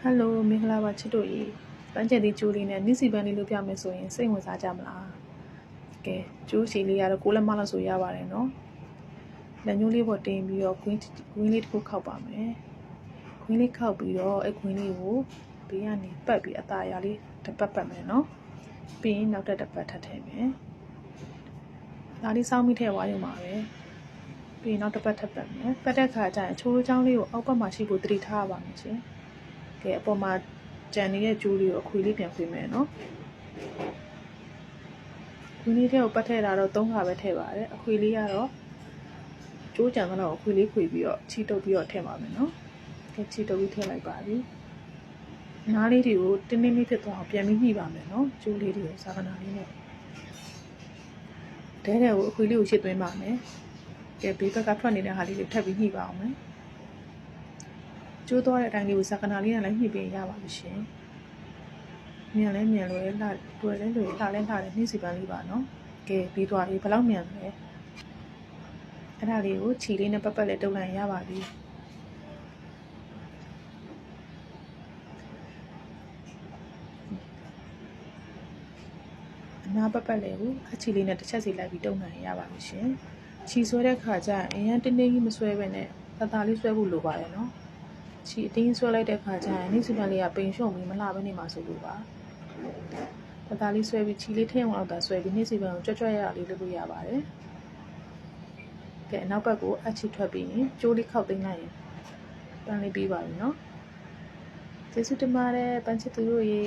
ဟယ်လိုမင်္ဂလာပါချစ်တို့ရေပန်းချက်သေးကျိုးလေးနဲ့နစ်စီပန်းလေးလို့ပြမယ်ဆိုရင်စိတ်ဝင်စားကြမလားကဲကျိုးစီလေးကတော့6 လက်မလောက်ဆိုရပါတယ်နော်လက်ညှိုးလေးပေါ်တင်ပြီးတော့ခွင်းလေးတစ်ခုခောက်ပါမယ်ခွင်းလေးခောက်ပြီးတော့အဲ့ခွင်းလေးကိုဘေးကနေပတ်ပြီးအသားရလေးတစ်ပတ်မယ်နော်ပြီးရင်နောက်တစ်ပတ်ထပ်ထည့်မယ်ဒါလေးစောင်းပြီးထည့်သွားရုံပါပဲပြီးရင်နောက်တစ်ပတ်ထပ်ပတ်မယ်ပတ်တဲ့ခါကျရင်ချိုးချောင်းလေးကိုအောက်ဘက်မှာရှိဖို့တတိထားပါမယ်ရှင်ကဲအပေါ်မှာကြံနေတဲ့ကျိုးလေးကိုအခွေလေးပြန်ခွေမယ်နော်ခွေလေးထဲကိုပတ်ထည့်တာတော့3ခါပဲထည့်ပါတယ်အခွေလေးကတော့ကျိုးကြံတော့အခွေလေးခွေပြီးတော့ချီတုပ်ပြီးတော့ထည့်ပါမယ်နော်ကဲချီတုပ်ပြီးထည့်လိုက်ပါပြီနားလေးတွေကိုတင်းတင်းလေးဖြစ်သွားအောင်ပြန်ပြီးညှိပါမယ်နော်ကျိုးလေးတွေကိုစာကနာလေးနဲ့တဲတဲ့ကိုအခွေလေးကိုရှစ်သွင်းပါမယ်ကဲဘေးဘက်ကထွက်နေတဲ့ဟာလေးတွေထပ်ပြီးညှိပါအောင်မယ်ကျိုးသွားတဲ့အတိုင်းလေးကိုစကနာလေးနဲ့လည်းညှိပေးရပါပြီရှင်မြန်လဲမြန်လွယ်လှလွယ်လဲလွယ်လှလဲလှတယ်နှိစီပန်းလေးပါနော်ကဲပြီးသွားပြီဘယ်လောက်မြန်လဲအဲ့ဒါလေးကိုခြီလေးနဲ့ပတ်လေးတုပ်လိုက်ရပါပြီအနာပတ်လေးကိုအခြီလေးနဲ့တစ်ချက်စီလိုက်ပြီးတုပ်နိုင်ရပါပြီရှင်ခြီဆွဲတဲ့ခါကျရင်အရင်တင်းတင်းကြီးမဆွဲဘဲနဲ့သားလေးဆွဲဖို့လိုပါတယ်နော်ချီအတင်းဆွဲလိုက်တဲ့ခါကျရင်နှိစီပန်းလေးကပိန်ရှုံပြီးမလှဘဲနေမှာဆိုလို့ပါသားလေးဆွဲပြီးချီလေးထည့်အောင်တော့ဒါဆွဲပြီးနှိစီပန်းကိုကြွကြွရလေးလုပ်လို့ရပါတယ်ကဲနောက်ဘက်ကိုအချီထွက်ပြီးရင်ကျိုးလေးခောက်သိမ်းလိုက်ရင်ပန်းလေးပြီးပါပြီနော်ကျေးဇူးတင်ပါတယ်ပန်းချစ်သူတို့ရေ